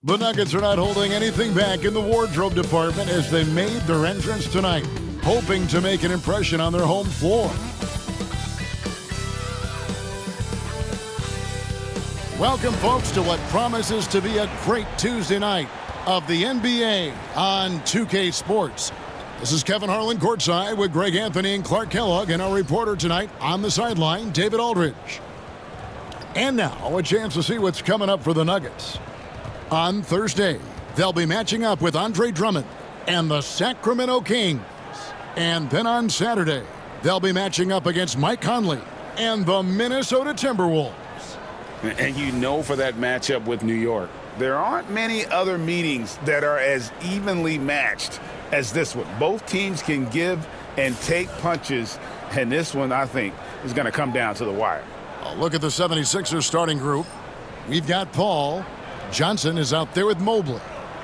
The Nuggets are not holding anything back in the wardrobe department as they made their entrance tonight, hoping to make an impression on their home floor. Welcome, folks, to what promises to be a great Tuesday night of the NBA on 2K Sports. This is Kevin Harlan courtside with Greg Anthony and Clark Kellogg, and our reporter tonight on the sideline, David Aldridge. And now, a chance to see what's coming up for the Nuggets. On Thursday, they'll be matching up with Andre Drummond and the Sacramento Kings. And then on Saturday, they'll be matching up against Mike Conley and the Minnesota Timberwolves. And you know, for that matchup with New York, there aren't many other meetings that are as evenly matched as this one. Both teams can give and take punches, and this one, I think, is going to come down to the wire. Look at the 76ers starting group. We've got Paul. Johnson is out there with Mobley.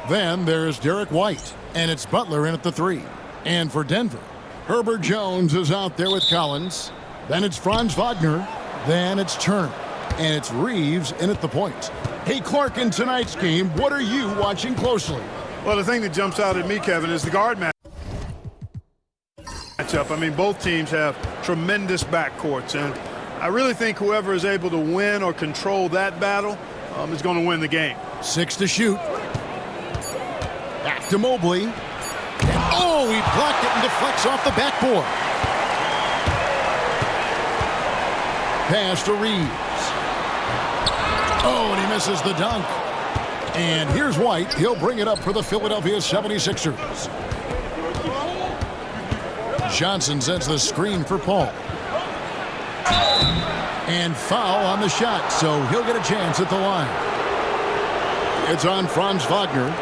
Then there's Derek White, and it's Butler in at the 3. And for Denver, Herbert Jones is out there with Collins. Then it's Franz Wagner. Then it's Turner. And it's Reeves in at the point. Hey, Clark, in tonight's game, what are you watching closely? Well, the thing that jumps out at me, Kevin, is the guard matchup. I mean, both teams have tremendous backcourts, and I really think whoever is able to win or control that battle is going to win the game. 6 to shoot. Back to Mobley. And he blocked it and deflects off the backboard. Pass to Reeves. And he misses the dunk. And here's White. He'll bring it up for the Philadelphia 76ers. Johnson sends the screen for Paul. And foul on the shot, so he'll get a chance at the line. It's on Franz Wagner.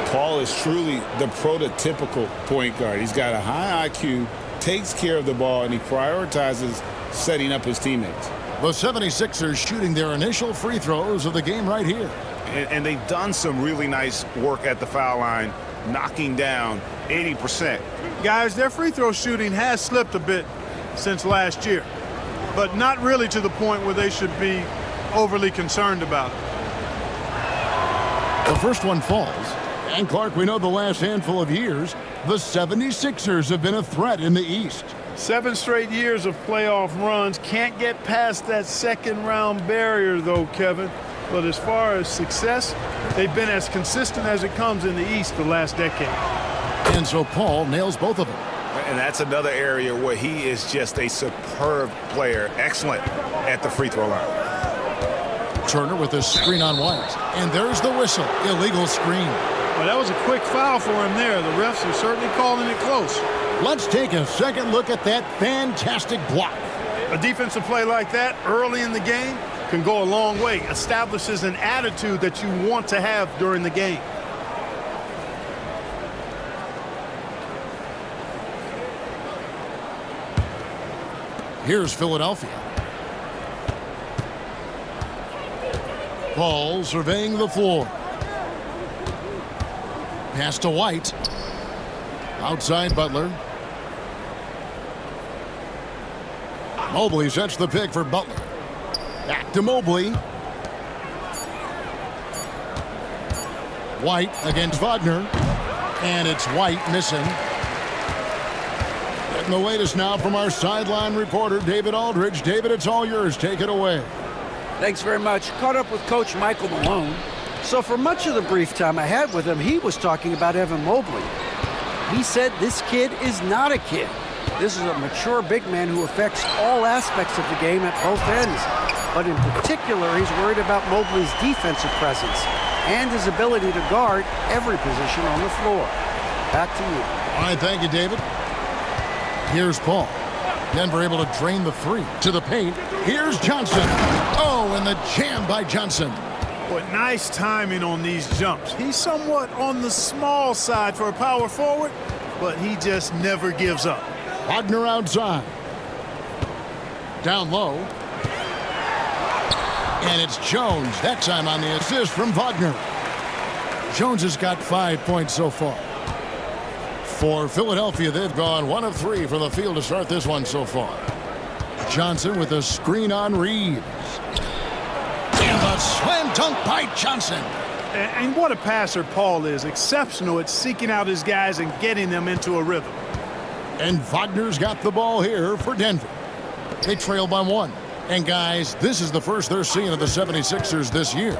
Paul is truly the prototypical point guard. He's got a high IQ, takes care of the ball, and he prioritizes setting up his teammates. The 76ers shooting their initial free throws of the game right here. And they've done some really nice work at the foul line, knocking down 80%. Guys, their free throw shooting has slipped a bit since last year, but not really to the point where they should be overly concerned about it. The first one falls. And Clark, we know the last handful of years, the 76ers have been a threat in the East. 7 straight years of playoff runs. Can't get past that second-round barrier, though, Kevin. But as far as success, they've been as consistent as it comes in the East the last decade. And so Paul nails both of them. And that's another area where he is just a superb player, excellent at the free throw line. Turner with a screen on White. And there's the whistle. Illegal screen. Well, that was a quick foul for him there. The refs are certainly calling it close. Let's take a second look at that fantastic block. A defensive play like that early in the game can go a long way. Establishes an attitude that you want to have during the game. Here's Philadelphia. Paul surveying the floor. Pass to White. Outside Butler. Mobley sets the pick for Butler. Back to Mobley. White against Wagner. And it's White missing. Getting the latest now from our sideline reporter, David Aldridge. David, it's all yours. Take it away. Thanks very much. Caught up with Coach Michael Malone. So for much of the brief time I had with him, he was talking about Evan Mobley. He said this kid is not a kid. This is a mature big man who affects all aspects of the game at both ends. But in particular, he's worried about Mobley's defensive presence and his ability to guard every position on the floor. Back to you. All right, thank you, David. Here's Paul. Denver able to drain the 3 to the paint. Here's Johnson. And the jam by Johnson. But nice timing on these jumps. He's somewhat on the small side for a power forward, but he just never gives up. Wagner outside. Down low. And it's Jones, that time on the assist from Wagner. Jones has got 5 points so far. For Philadelphia, they've gone 1 of 3 from the field to start this one so far. Johnson with a screen on Reeves. And the slam dunk by Johnson. And what a passer Paul is. Exceptional at seeking out his guys and getting them into a rhythm. And Wagner's got the ball here for Denver. They trail by 1. And guys, this is the first they're seeing of the 76ers this year.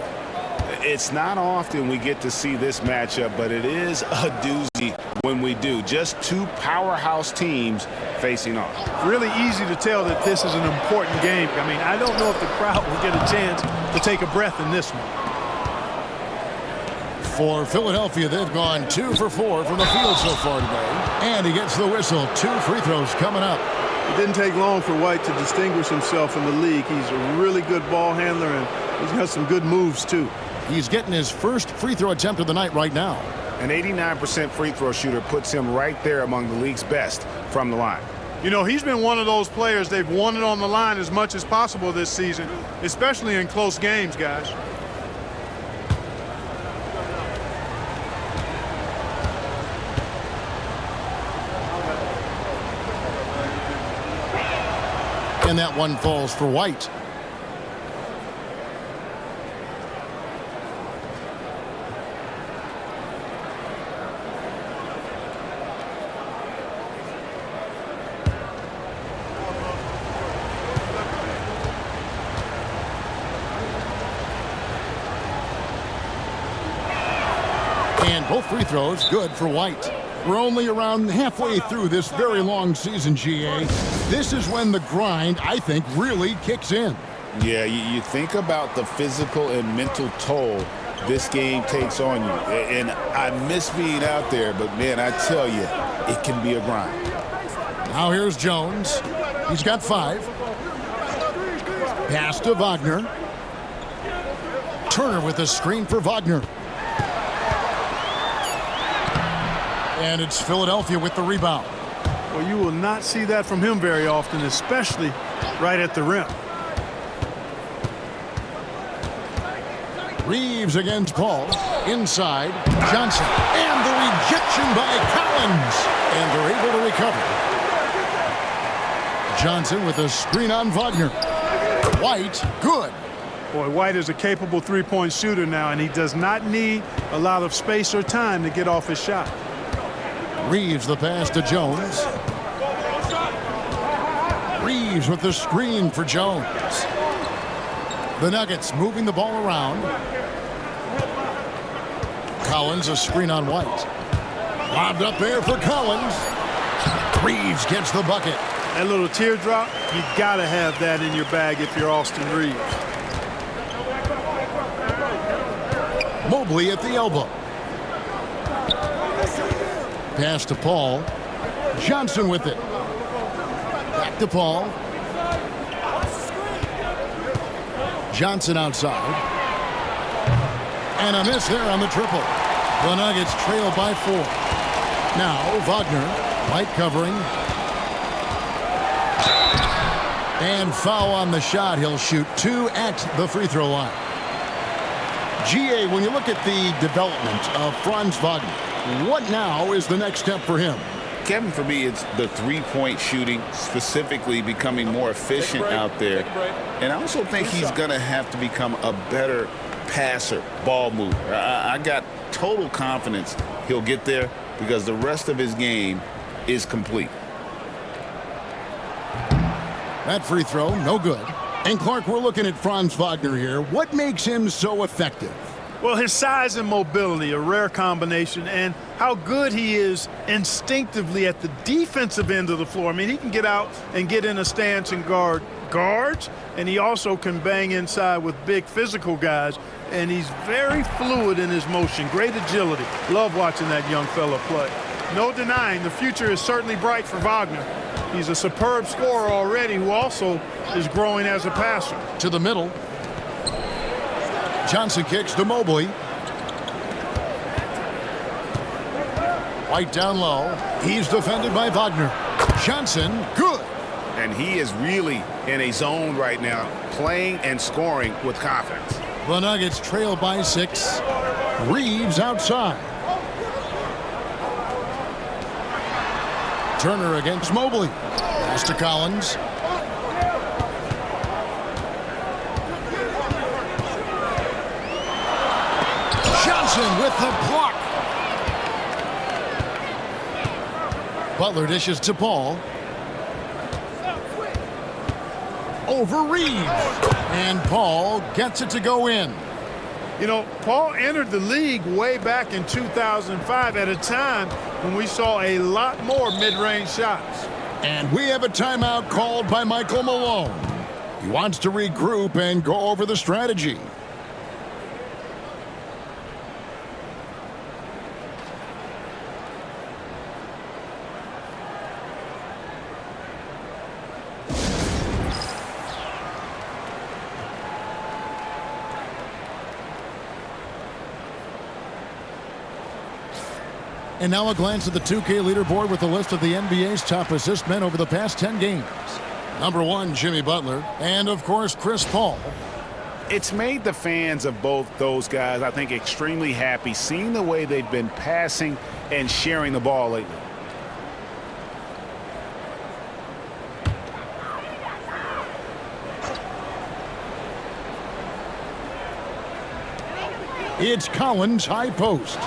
It's not often we get to see this matchup, but it is a doozy when we do. Just two powerhouse teams facing off. Really easy to tell that this is an important game. I mean, I don't know if the crowd will get a chance to take a breath in this one. For Philadelphia, they've gone 2 for 4 from the field so far today. And he gets the whistle. 2 free throws coming up. It didn't take long for White to distinguish himself in the league. He's a really good ball handler, and he's got some good moves, too. He's getting his first free throw attempt of the night right now. An 89% free throw shooter puts him right there among the league's best from the line. You know, he's been one of those players they've wanted on the line as much as possible this season, especially in close games, guys. And that one falls for White. And both free throws good for White. We're only around halfway through this very long season, GA. This is when the grind, I think, really kicks in. Yeah, you think about the physical and mental toll this game takes on you. And I miss being out there, but, man, I tell you, it can be a grind. Now here's Jones. He's got 5. Pass to Wagner. Turner with a screen for Wagner. And it's Philadelphia with the rebound. Well, you will not see that from him very often, especially right at the rim. Reeves against Paul. Inside, Johnson. And the rejection by Collins. And they're able to recover. Johnson with a screen on Wagner. White, good. Boy, White is a capable three-point shooter now, and he does not need a lot of space or time to get off his shot. Reeves the pass to Jones. Reeves with the screen for Jones. The Nuggets moving the ball around. Collins a screen on White. Lobbed up there for Collins. Reeves gets the bucket. That little teardrop, you gotta have that in your bag if you're Austin Reeves. Mobley at the elbow. Pass to Paul. Johnson with it. Back to Paul. Johnson outside. And a miss there on the triple. The Nuggets trail by 4. Now Wagner. White covering. And foul on the shot. He'll shoot 2 at the free throw line. GA, when you look at the development of Franz Wagner, what now is the next step for him? Kevin, for me, it's the three-point shooting, specifically becoming more efficient out there. And I also think he's going to have to become a better passer, ball mover. I got total confidence he'll get there because the rest of his game is complete. That free throw, no good. And Clark, we're looking at Franz Wagner here. What makes him so effective? Well, his size and mobility, a rare combination, and how good he is instinctively at the defensive end of the floor. I mean, he can get out and get in a stance and guard guards, and he also can bang inside with big physical guys, and he's very fluid in his motion, great agility. Love watching that young fella play. No denying the future is certainly bright for Wagner. He's a superb scorer already who also is growing as a passer. To the middle. Johnson kicks to Mobley. White down low. He's defended by Wagner. Johnson, good. And he is really in a zone right now, playing and scoring with confidence. The Nuggets trail by 6. Reeves outside. Turner against Mobley. Pass to Collins. Johnson with the block. Butler dishes to Paul. Over Reeves. And Paul gets it to go in. You know, Paul entered the league way back in 2005 at a time when we saw a lot more mid-range shots. And we have a timeout called by Michael Malone. He wants to regroup and go over the strategy. And now a glance at the 2K leaderboard with a list of the NBA's top assist men over the past 10 games. Number 1, Jimmy Butler, and of course, Chris Paul. It's made the fans of both those guys, I think, extremely happy, seeing the way they've been passing and sharing the ball lately. It's Collins high post.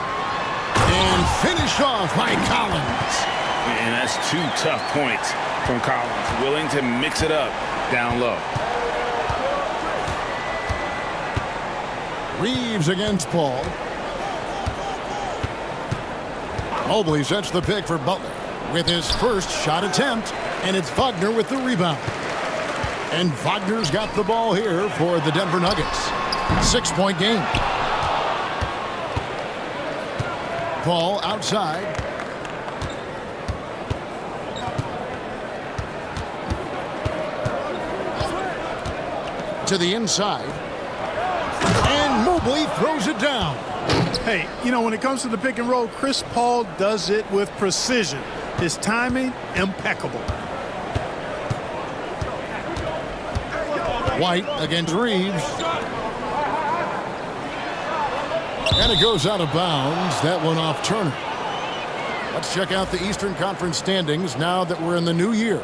And finished off by Collins. And that's 2 tough points from Collins, willing to mix it up down low. Reeves against Paul. Mobley sets the pick for Butler with his first shot attempt, and it's Wagner with the rebound. And Wagner's got the ball here for the Denver Nuggets. 6-point game. Paul outside. To the inside. And Mobley throws it down. Hey, you know, when it comes to the pick and roll, Chris Paul does it with precision. His timing, impeccable. White against Reeves. And it goes out of bounds. That one off Turner. Let's check out the Eastern Conference standings now that we're in the new year.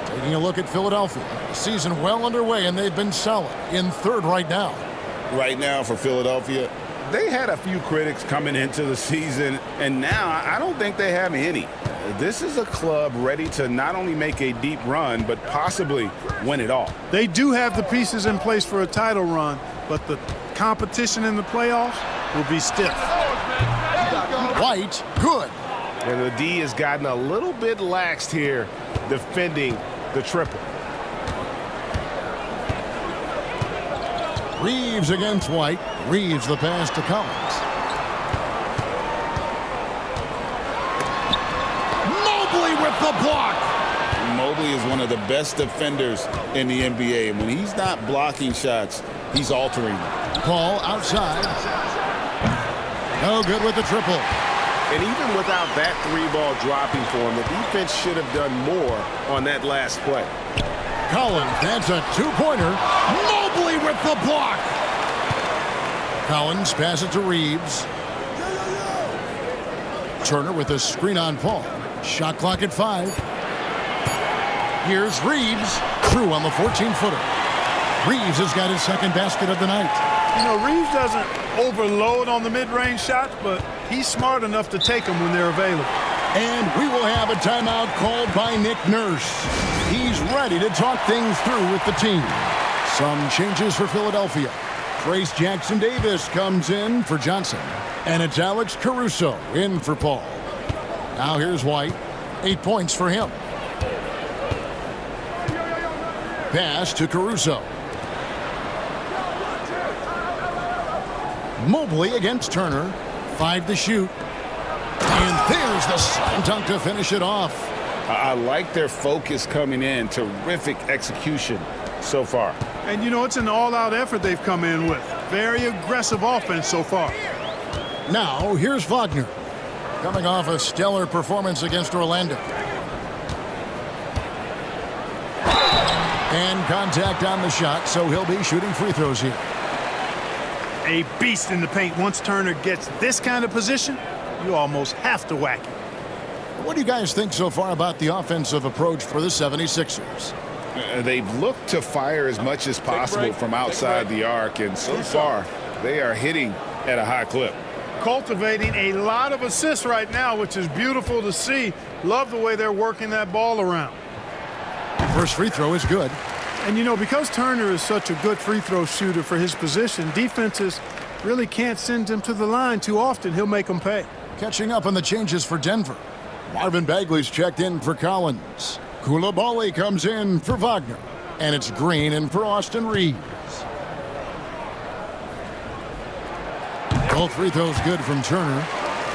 Taking a look at Philadelphia. The season well underway, and they've been solid in third right now. Right now for Philadelphia, they had a few critics coming into the season, and now I don't think they have any. This is a club ready to not only make a deep run, but possibly win it all. They do have the pieces in place for a title run, but the competition in the playoffs will be stiff. White, good. And the D has gotten a little bit laxed here defending the triple. Reeves against White. Reeves the pass to Collins. Mobley with the block. Mobley is one of the best defenders in the NBA. And when he's not blocking shots, he's altering them. Paul outside. No good with the triple. And even without that 3-ball dropping for him, the defense should have done more on that last play. Collins, that's a 2-pointer. Mobley with the block. Collins pass it to Reeves. Turner with a screen on Paul. Shot clock at 5. Here's Reeves. Through on the 14-footer. Reeves has got his second basket of the night. You know, Reeves doesn't overload on the mid-range shots, but he's smart enough to take them when they're available. And we will have a timeout called by Nick Nurse. He's ready to talk things through with the team. Some changes for Philadelphia. Trace Jackson-Davis comes in for Johnson. And it's Alex Caruso in for Paul. Now here's White. 8 points for him. Pass to Caruso. Mobley against Turner. 5 to shoot. And there's the slam dunk to finish it off. I like their focus coming in. Terrific execution so far. And, you know, it's an all-out effort they've come in with. Very aggressive offense so far. Now, here's Wagner. Coming off a stellar performance against Orlando. And contact on the shot, so he'll be shooting free throws here. A beast in the paint. Once Turner gets this kind of position, you almost have to whack it. What do you guys think so far about the offensive approach for the 76ers? They've looked to fire as much as possible from outside the arc, and so far they are hitting at a high clip. cultivating a lot of assists right now, which is beautiful to see. Love the way they're working that ball around. First free throw is good. And, you know, because Turner is such a good free throw shooter for his position, defenses really can't send him to the line too often. He'll make them pay. Catching up on the changes for Denver. Marvin Bagley's checked in for Collins. Koulibaly comes in for Wagner. And it's Green in for Austin Reeves. Both free throws good from Turner.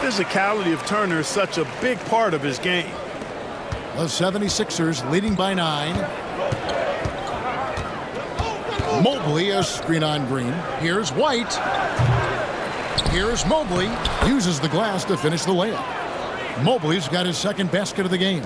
Physicality of Turner is such a big part of his game. The 76ers leading by 9. Mobley, a screen on Green. Here's White. Here's Mobley. Uses the glass to finish the layup. Mobley's got his second basket of the game.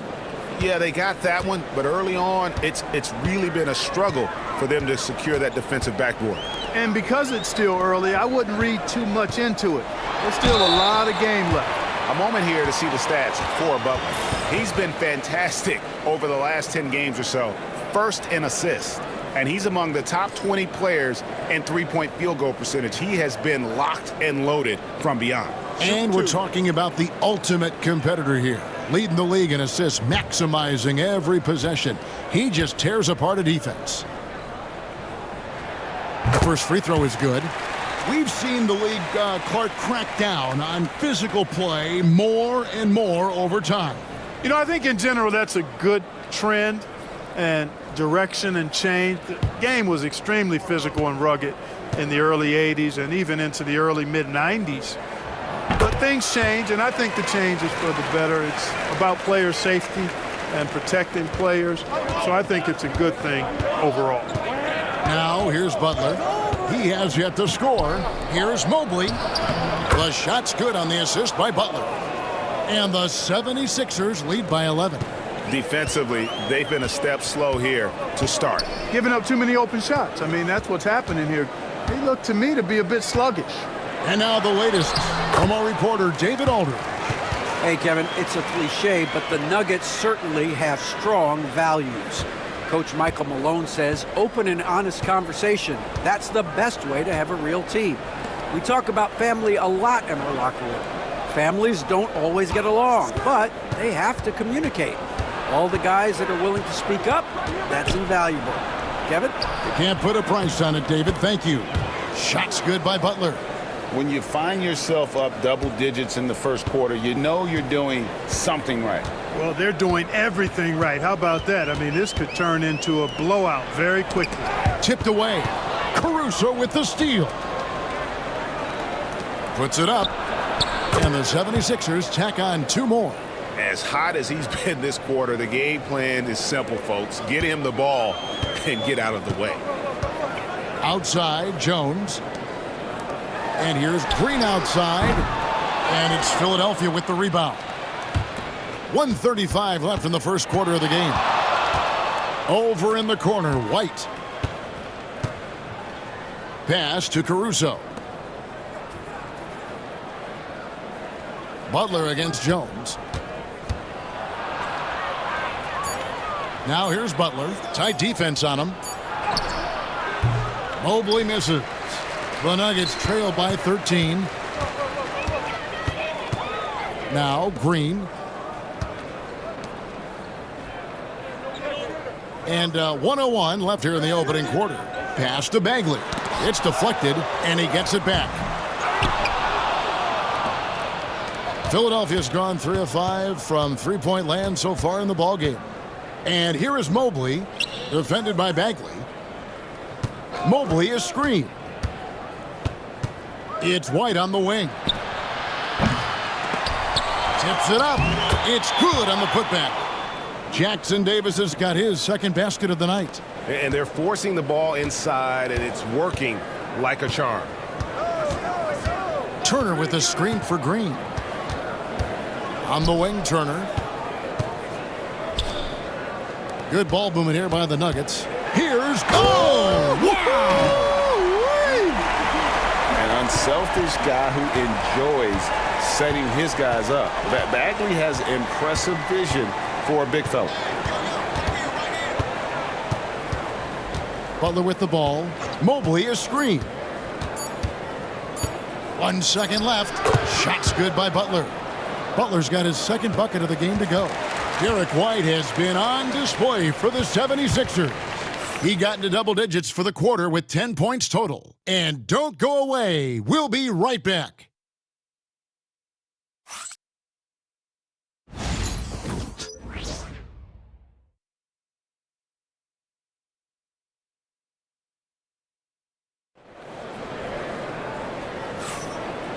Yeah, they got that one, but early on, it's really been a struggle for them to secure that defensive backboard. And because it's still early, I wouldn't read too much into it. There's still a lot of game left. A moment here to see the stats for Butler. He's been fantastic over the last 10 games or so. First in assists, and he's among the top 20 players in three-point field goal percentage. He has been locked and loaded from beyond. And we're talking about the ultimate competitor here. Leading the league in assists, maximizing every possession. He just tears apart a defense. The first free throw is good. We've seen the league, Clark, crack down on physical play more and more over time. You know, I think in general that's a good trend and direction and change. The game was extremely physical and rugged in the early 80s and even into the early mid-90s. But things change, and I think the change is for the better. It's about player safety and protecting players. So I think it's a good thing overall. Now here's Butler. He has yet to score. Here's Mobley. The shot's good on the assist by Butler. And the 76ers lead by 11. Defensively, they've been a step slow here to start. Giving up too many open shots. I mean, that's what's happening here. They look to me to be a bit sluggish. And now the latest from our reporter, David Aldridge. Hey, Kevin, it's a cliche, but the Nuggets certainly have strong values. Coach Michael Malone says open and honest conversation. That's the best way to have a real team. We talk about family a lot in our locker room. Families don't always get along, but they have to communicate. All the guys that are willing to speak up, that's invaluable. Kevin? Can't put a price on it, David. Thank you. Shot's good by Butler. When you find yourself up double digits in the first quarter, you know you're doing something right. Well, they're doing everything right. How about that? I mean, this could turn into a blowout very quickly. Tipped away. Caruso with the steal. Puts it up. And the 76ers tack on 2 more. As hot as he's been this quarter, the game plan is simple, folks. Get him the ball and get out of the way. Outside, Jones. And here's Green outside. And it's Philadelphia with the rebound. 1:35 left in the first quarter of the game. Over in the corner, White. Pass to Caruso. Butler against Jones. Now here's Butler. Tight defense on him. Mobley misses. The Nuggets trail by 13. Now Green. And 1:01 left here in the opening quarter. Pass to Bagley. It's deflected, and he gets it back. Philadelphia's gone 3 of 5 from three-point land so far in the ballgame. And here is Mobley, defended by Bagley. Mobley is screened. It's White on the wing. Tips it up. It's good on the putback. Jackson Davis has got his second basket of the night. And they're forcing the ball inside, and it's working like a charm. Turner with a screen for Green. On the wing, Turner. Good ball movement here by the Nuggets. Here's wow! An unselfish guy who enjoys setting his guys up. Bagley has impressive vision for a big fella. Butler with the ball. Mobley is screened. 1 second left. Shot's good by Butler. Butler's got his second bucket of the game to go. Derek White has been on display for the 76ers. He got into double digits for the quarter with 10 points total. And don't go away. We'll be right back.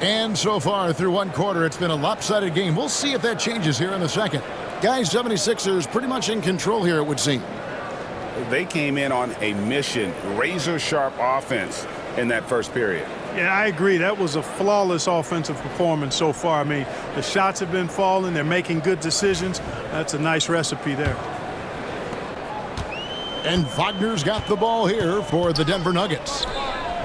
And so far through one quarter, it's been a lopsided game. We'll see if that changes here in the second. Guys, 76ers pretty much in control here, it would seem. They came in on a mission, razor-sharp offense in that first period. Yeah, I agree. That was a flawless offensive performance so far. I mean, the shots have been falling. They're making good decisions. That's a nice recipe there. And Wagner's got the ball here for the Denver Nuggets.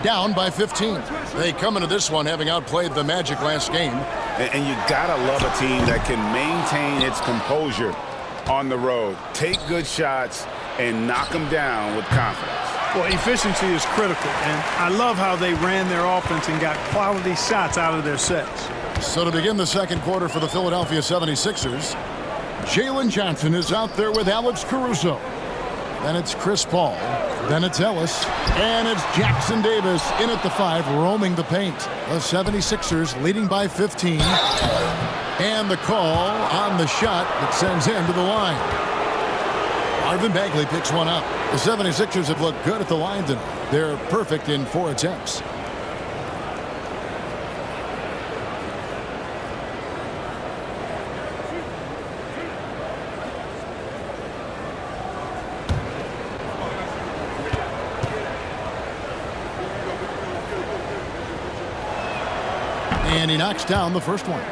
Down by 15. They come into this one having outplayed the Magic last game. And you gotta love a team that can maintain its composure on the road. Take good shots and knock them down with confidence. Well, efficiency is critical, and I love how they ran their offense and got quality shots out of their sets. So to begin the second quarter for the Philadelphia 76ers, Jalen Johnson is out there with Alex Caruso. Then it's Chris Paul. Then it's Ellis. And it's Jackson Davis in at the 5, roaming the paint. The 76ers leading by 15. And the call on the shot that sends him to the line. Marvin Bagley picks one up. The 76ers have looked good at the line tonight. They're perfect in 4 attempts. And he knocks down the first one.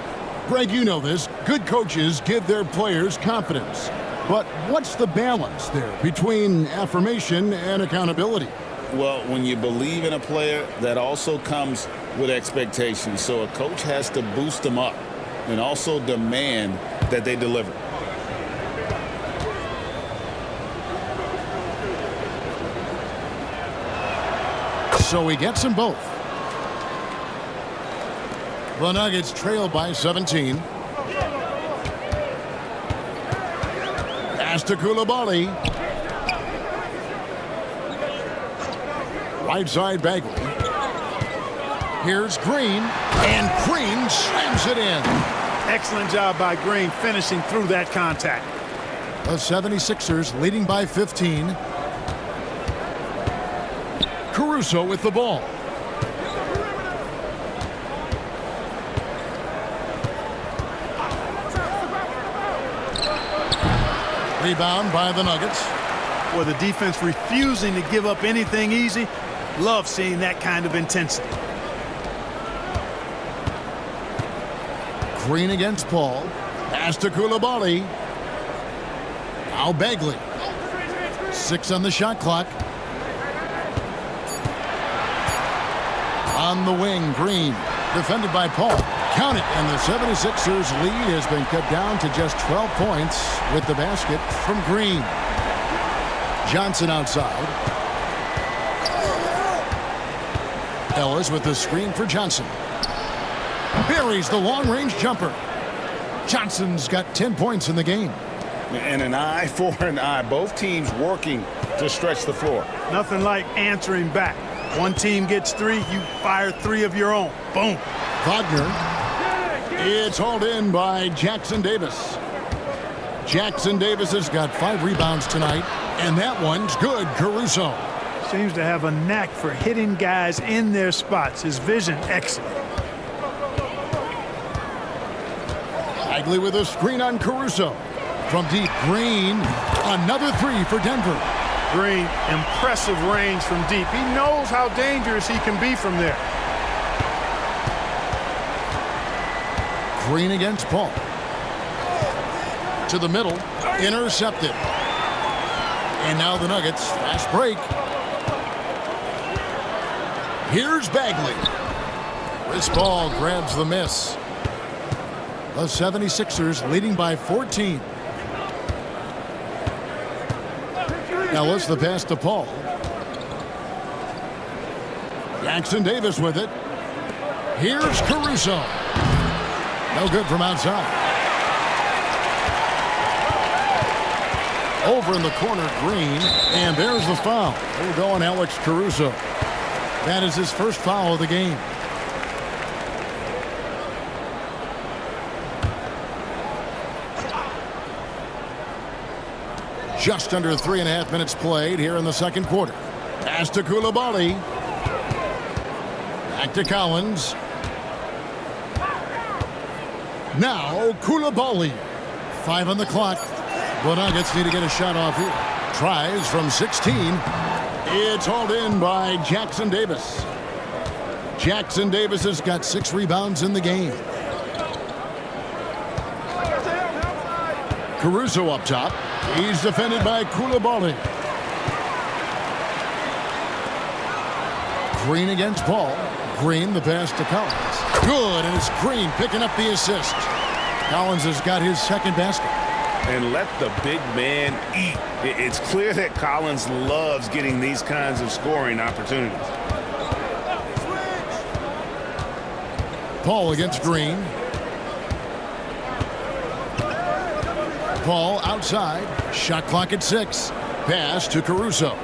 Greg, you know this. Good coaches give their players confidence. But what's the balance there between affirmation and accountability? Well, when you believe in a player, that also comes with expectations. So a coach has to boost them up and also demand that they deliver. So he gets them both. The Nuggets trail by 17. Pass to Coulibaly. Right side Bagley. Here's Green, and Green slams it in. Excellent job by Green finishing through that contact. The 76ers leading by 15. Caruso with the ball. Rebound by the Nuggets. With the defense refusing to give up anything easy. Love seeing that kind of intensity. Green against Paul. Pass to Coulibaly. Now Bagley. 6 on the shot clock. On the wing, Green. Defended by Paul. Count it, and the 76ers lead has been cut down to just 12 points with the basket from Green. Johnson outside. Ellis with the screen for Johnson. Buries the long-range jumper. Johnson's got 10 points in the game. And an eye for an eye. Both teams working to stretch the floor. Nothing like answering back. One team gets 3, you fire 3 of your own. Boom. Wagner. It's hauled in by Jackson Davis. Jackson Davis has got 5 rebounds tonight, and that one's good. Caruso. Seems to have a knack for hitting guys in their spots. His vision, excellent. Bagley with a screen on Caruso. From deep, Green. Another 3 for Denver. Green, impressive range from deep. He knows how dangerous he can be from there. Green against Paul. To the middle. Intercepted. And now the Nuggets. Fast break. Here's Bagley. Chris Paul grabs the miss. The 76ers leading by 14. Ellis the pass to Paul. Jackson Davis with it. Here's Caruso. No good from outside. Over in the corner, Green, and there's the foul. We'll go on Alex Caruso. That is his first foul of the game. Just under 3.5 minutes played here in the second quarter. Pass to Coulibaly. Back to Collins. Now Coulibaly. 5 on the clock. The Nuggets need to get a shot off here. Tries from 16. It's hauled in by Jackson Davis. Jackson Davis has got 6 rebounds in the game. Caruso up top. He's defended by Coulibaly. Green against Paul. Green, the pass to Collins. Good, and it's Green picking up the assist. Collins has got his second basket. And let the big man eat. It's clear that Collins loves getting these kinds of scoring opportunities. Paul against Green. Paul outside. Shot clock at 6. Pass to Caruso.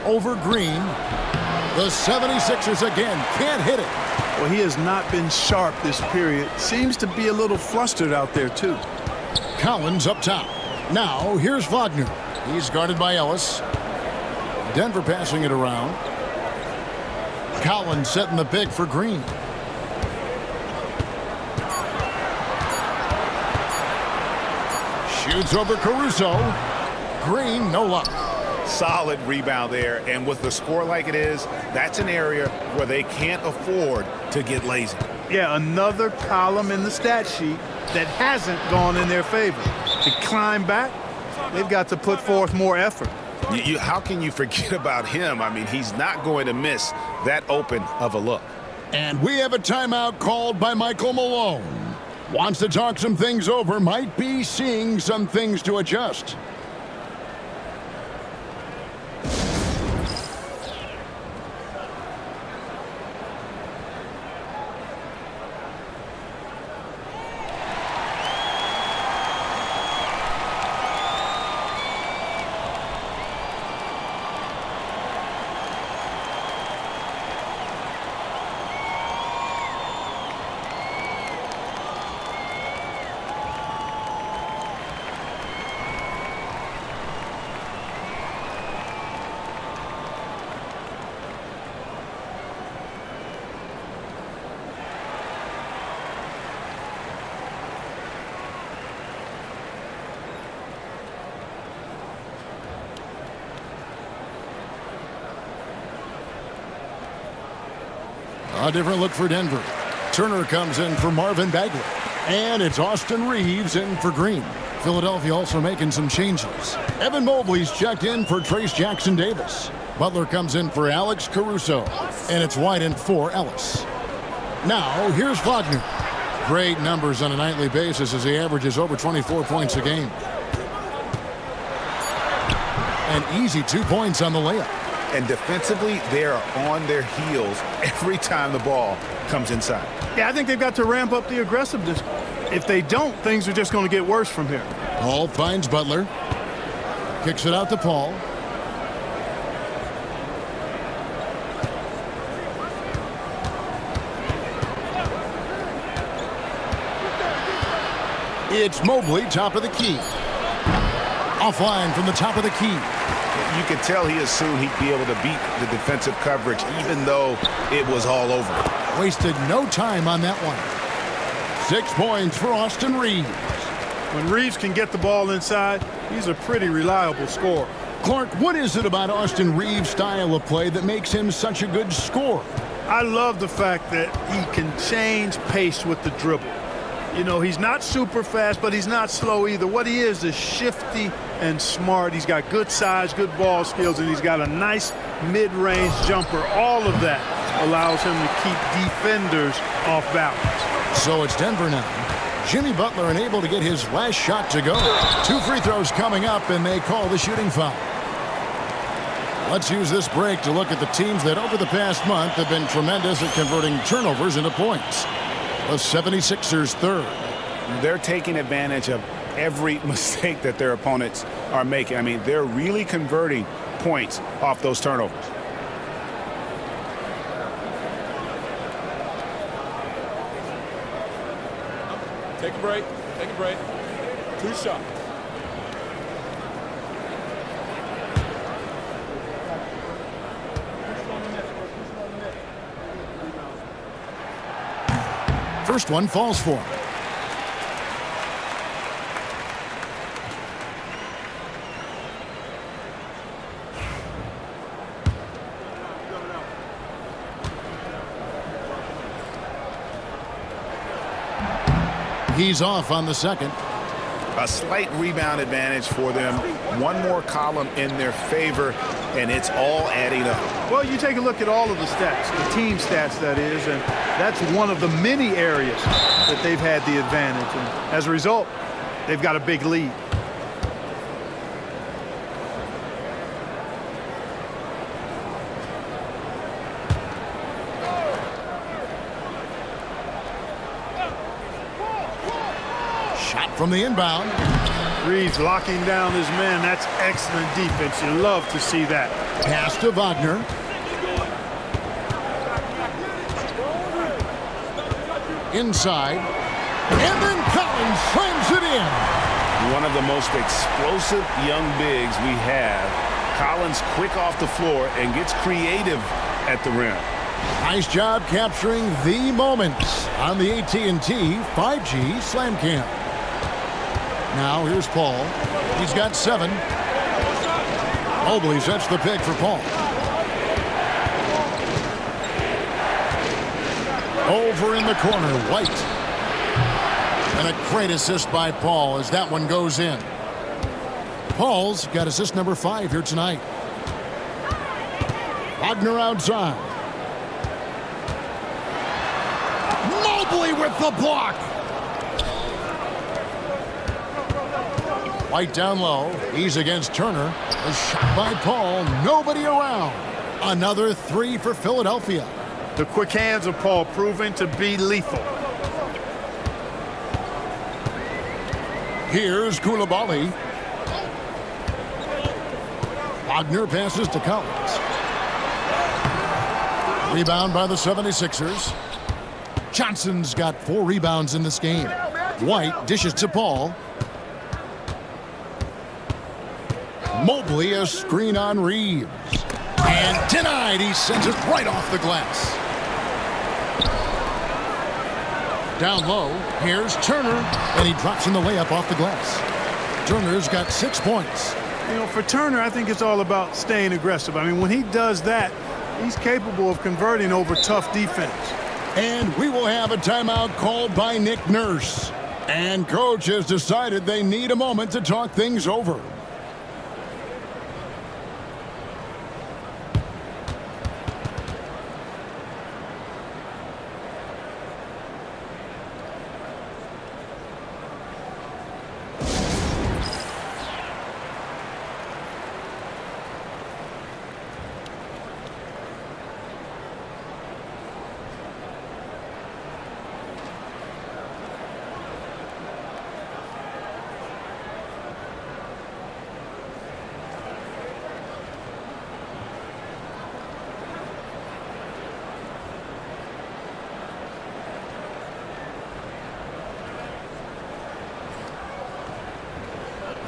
Over Green. The 76ers again can't hit it. Well, he has not been sharp this period. Seems to be a little flustered out there, too. Collins up top. Now, here's Wagner. He's guarded by Ellis. Denver passing it around. Collins setting the pick for Green. Shoots over Caruso. Green, no luck. Solid rebound there, and with the score like it is, that's an area where they can't afford to get lazy. Yeah, another column in the stat sheet that hasn't gone in their favor. To climb back, they've got to put forth more effort. How can you forget about him? I mean, he's not going to miss that open of a look. And we have a timeout called by Michael Malone. Wants to talk some things over, might be seeing some things to adjust. A different look for Denver. Turner comes in for Marvin Bagley. And it's Austin Reeves in for Green. Philadelphia also making some changes. Evan Mobley's checked in for Trace Jackson Davis. Butler comes in for Alex Caruso. And it's White in for Ellis. Now, here's Wagner. Great numbers on a nightly basis as he averages over 24 points a game. An easy 2 points on the layup. And defensively, they are on their heels every time the ball comes inside. Yeah, I think they've got to ramp up the aggressiveness. If they don't, things are just going to get worse from here. Paul finds Butler. Kicks it out to Paul. It's Mobley, top of the key. Offline from the top of the key. You could tell he assumed he'd be able to beat the defensive coverage even though it was all over. Wasted no time on that one. 6 points for Austin Reeves. When Reeves can get the ball inside, he's a pretty reliable scorer. Clark, what is it about Austin Reeves' style of play that makes him such a good scorer? I love the fact that he can change pace with the dribble. You know, he's not super fast, but he's not slow either. What he is shifty and smart. He's got good size, good ball skills, and he's got a nice mid-range jumper. All of that allows him to keep defenders off balance. So it's Denver now. Jimmy Butler unable to get his last shot to go. 2 free throws coming up, and they call the shooting foul. Let's use this break to look at the teams that over the past month have been tremendous at converting turnovers into points. The 76ers third. They're taking advantage of every mistake that their opponents are making. I mean, they're really converting points off those turnovers. Take a break. Take a break. 2 shots. First one falls for him. He's off on the second. A slight rebound advantage for them. One more column in their favor, and it's all adding up. Well, you take a look at all of the stats, the team stats, that is, and that's one of the many areas that they've had the advantage. And as a result, they've got a big lead. Shot from the inbound. Reed's locking down his man. That's excellent defense. You love to see that. Pass to Wagner. Inside. And then Collins slams it in. One of the most explosive young bigs we have. Collins quick off the floor and gets creative at the rim. Nice job capturing the moments on the AT&T 5G Slam Cam. Now here's Paul. He's got 7. Mobley sets the pick for Paul. Over in the corner, White. And a great assist by Paul as that one goes in. Paul's got assist number 5 here tonight. Wagner outside. Mobley with the block. White down low. He's against Turner. A shot by Paul. Nobody around. Another 3 for Philadelphia. The quick hands of Paul proving to be lethal. Here's Koulibaly. Wagner passes to Collins. Rebound by the 76ers. Johnson's got 4 rebounds in this game. White dishes to Paul. Mobley a screen on Reeves. And denied. He sends it right off the glass. Down low, here's Turner, and he drops in the layup off the glass. Turner's got 6 points. You know, for Turner, I think it's all about staying aggressive. I mean, when he does that, he's capable of converting over tough defense. And we will have a timeout called by Nick Nurse. And coach has decided they need a moment to talk things over.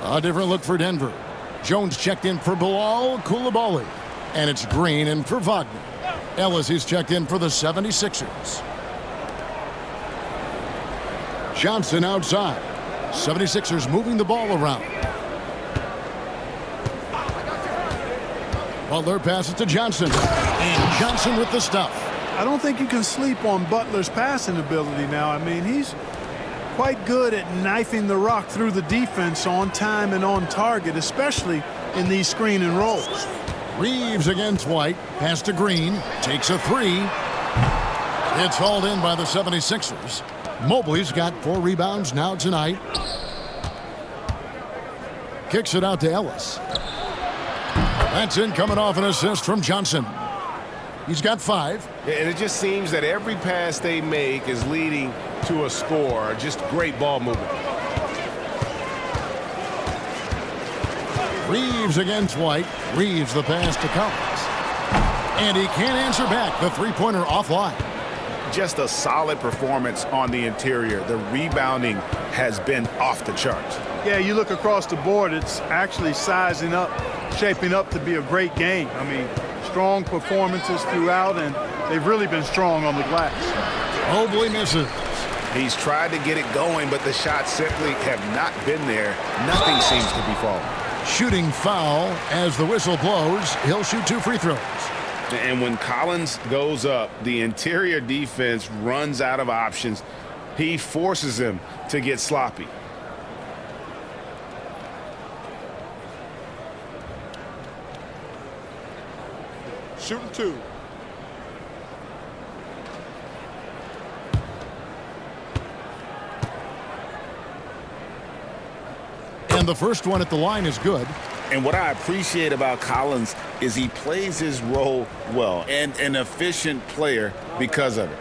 A different look for Denver. Jones checked in for Bilal Koulibaly. And it's Green in for Wagner. Ellis is checked in for the 76ers. Johnson outside. 76ers moving the ball around. Butler passes to Johnson. And Johnson with the stuff. I don't think you can sleep on Butler's passing ability now. I mean, he's quite good at knifing the rock through the defense on time and on target, especially in these screen and rolls. Reeves against White. Pass to Green. Takes a 3. It's hauled in by the 76ers. Mobley's got 4 rebounds now tonight. Kicks it out to Ellis. That's in coming off an assist from Johnson. He's got 5. And it just seems that every pass they make is leading to a score. Just great ball movement. Reeves against White. Reeves the pass to Collins. And he can't answer back. The three-pointer offline. Just a solid performance on the interior. The rebounding has been off the charts. Yeah, you look across the board, it's actually sizing up, shaping up to be a great game. I mean, strong performances throughout, and they've really been strong on the glass. Mobley misses. He's tried to get it going, but the shots simply have not been there. Nothing seems to be falling. Shooting foul as the whistle blows. He'll shoot 2 free throws. And when Collins goes up, the interior defense runs out of options. He forces them to get sloppy. Shooting 2. And the first one at the line is good. And what I appreciate about Collins is he plays his role well, and an efficient player because of it.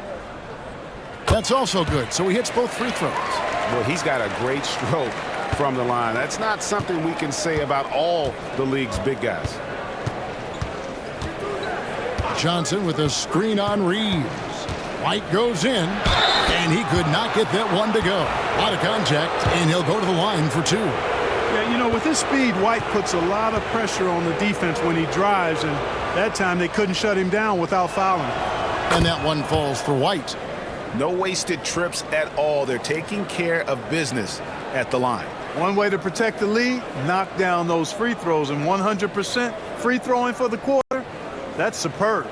That's also good. So he hits both free throws. Well, he's got a great stroke from the line. That's not something we can say about all the league's big guys. Johnson with a screen on Reeves. White goes in, and he could not get that one to go. A lot of contact, and he'll go to the line for 2. Yeah, you know, with his speed, White puts a lot of pressure on the defense when he drives, and that time they couldn't shut him down without fouling. And that one falls for White. No wasted trips at all. They're taking care of business at the line. One way to protect the lead, knock down those free throws, and 100% free throwing for the quarter, that's superb.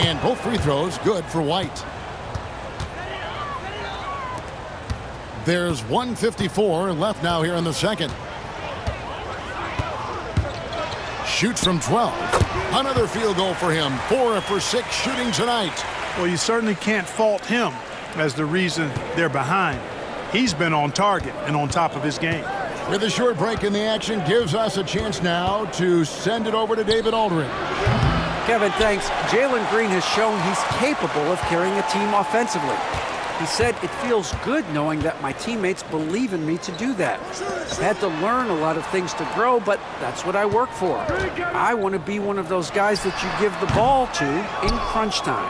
And both free throws good for White. There's 1:54 left now here in the second. Shoots from 12. Another field goal for him. 4 for 6 shooting tonight. Well, you certainly can't fault him as the reason they're behind. He's been on target and on top of his game. With a short break in the action, gives us a chance now to send it over to David Aldridge. Kevin, thanks. Jalen Green has shown he's capable of carrying a team offensively. He said, "It feels good knowing that my teammates believe in me to do that. I've had to learn a lot of things to grow, but that's what I work for. I want to be one of those guys that you give the ball to in crunch time."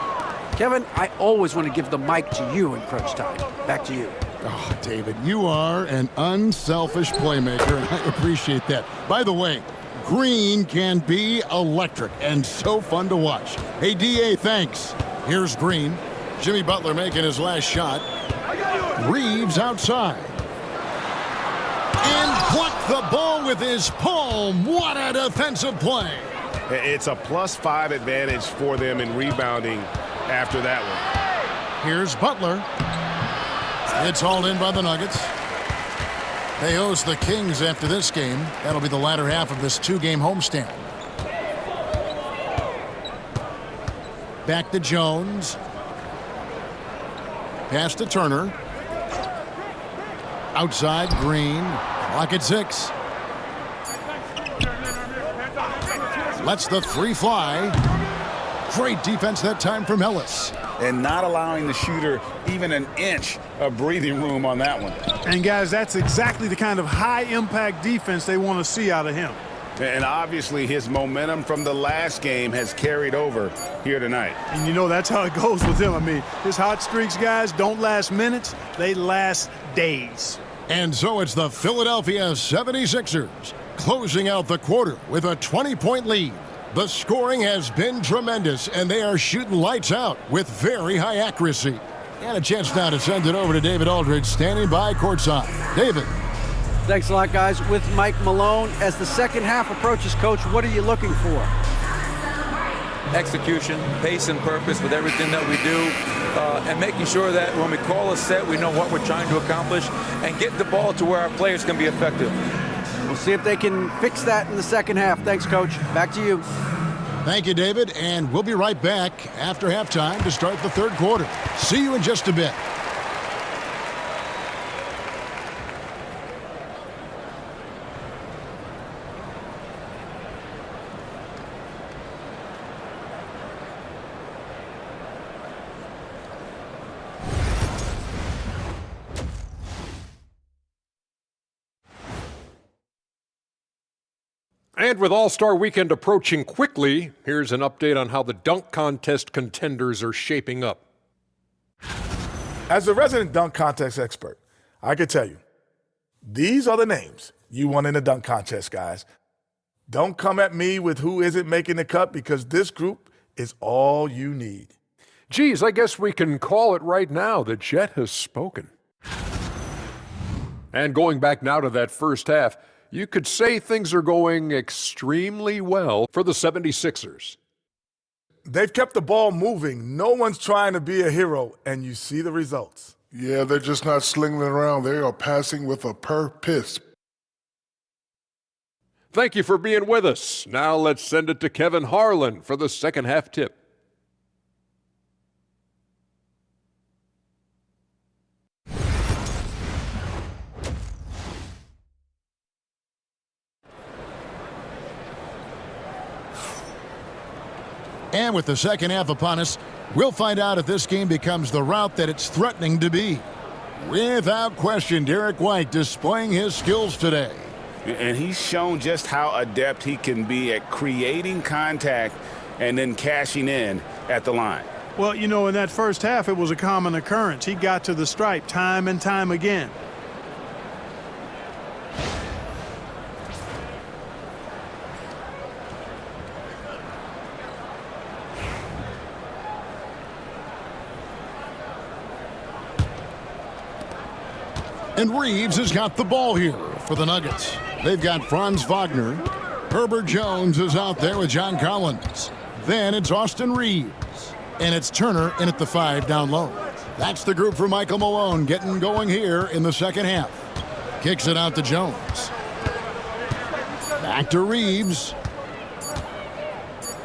Kevin, I always want to give the mic to you in crunch time. Back to you. Oh, David, you are an unselfish playmaker, and I appreciate that. By the way, Green can be electric and so fun to watch. Hey, DA, thanks. Here's Green. Jimmy Butler making his last shot. Reeves outside. And blocked the ball with his palm. What a defensive play. It's a +5 advantage for them in rebounding after that one. Here's Butler. It's hauled in by the Nuggets. They host the Kings after this game. That'll be the latter half of this 2-game homestand. Back to Jones. Pass to Turner. Outside, Green. Clock at 6. Lets the 3 fly. Great defense that time from Ellis. And not allowing the shooter even an inch of breathing room on that one. And, guys, that's exactly the kind of high-impact defense they want to see out of him. And obviously his momentum from the last game has carried over here tonight. And, you know, that's how it goes with him. I mean, his hot streaks, guys, don't last minutes. They last days. And so it's the Philadelphia 76ers closing out the quarter with a 20-point lead. The scoring has been tremendous, and they are shooting lights out with very high accuracy. And a chance now to send it over to David Aldridge, standing by courtside. David. Thanks a lot, guys. With Mike Malone, as the second half approaches, Coach, what are you looking for? Execution, pace and purpose with everything that we do, and making sure that when we call a set, we know what we're trying to accomplish and get the ball to where our players can be effective. We'll see if they can fix that in the second half. Thanks, Coach. Back to you. Thank you, David, and we'll be right back after halftime to start the third quarter. See you in just a bit. And with All-Star Weekend approaching quickly, here's an update on how the dunk contest contenders are shaping up. As a resident dunk contest expert, I can tell you, these are the names you want in the dunk contest, guys. Don't come at me with who isn't making the cut, because this group is all you need. Geez, I guess we can call it right now. The Jet has spoken. And going back now to that first half, you could say things are going extremely well for the 76ers. They've kept the ball moving. No one's trying to be a hero, and you see the results. Yeah, they're just not slinging it around. They are passing with a purpose. Thank you for being with us. Now let's send it to Kevin Harlan for the second half tip. And with the second half upon us, we'll find out if this game becomes the route that it's threatening to be. Without question, Derek White displaying his skills today. And he's shown just how adept he can be at creating contact and then cashing in at the line. Well, you know, in that first half, it was a common occurrence. He got to the stripe time and time again. And Reeves has got the ball here for the Nuggets. They've got Franz Wagner. Herbert Jones is out there with John Collins. Then it's Austin Reeves. And it's Turner in at the 5 down low. That's the group for Michael Malone getting going here in the second half. Kicks it out to Jones. Back to Reeves.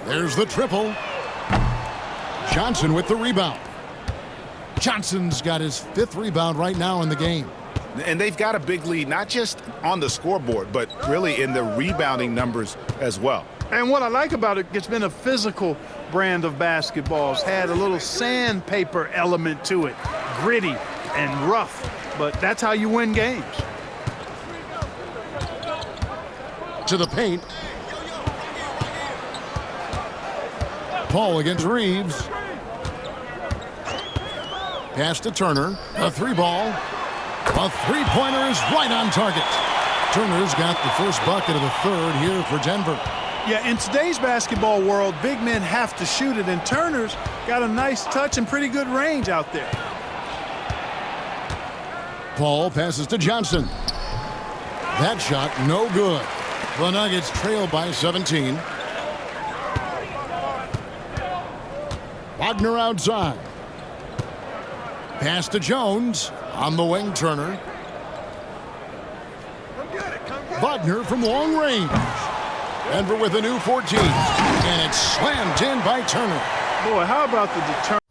There's the triple. Johnson with the rebound. Johnson's got his 5th rebound right now in the game. And they've got a big lead, not just on the scoreboard, but really in the rebounding numbers as well. And what I like about it, it's been a physical brand of basketball. It's had a little sandpaper element to it, gritty and rough, but that's how you win games. To the paint. Paul against Reeves. Pass to Turner. A 3-ball. A 3-pointer is right on target. Turner's got the first bucket of the third here for Denver. Yeah, in today's basketball world, big men have to shoot it, and Turner's got a nice touch and pretty good range out there. Paul passes to Johnson. That shot no good. The Nuggets trail by 17. Wagner outside. Pass to Jones. On the wing, Turner. Wagner from long range. Denver with a new 14. And it's slammed in by Turner. Boy, how about the determination?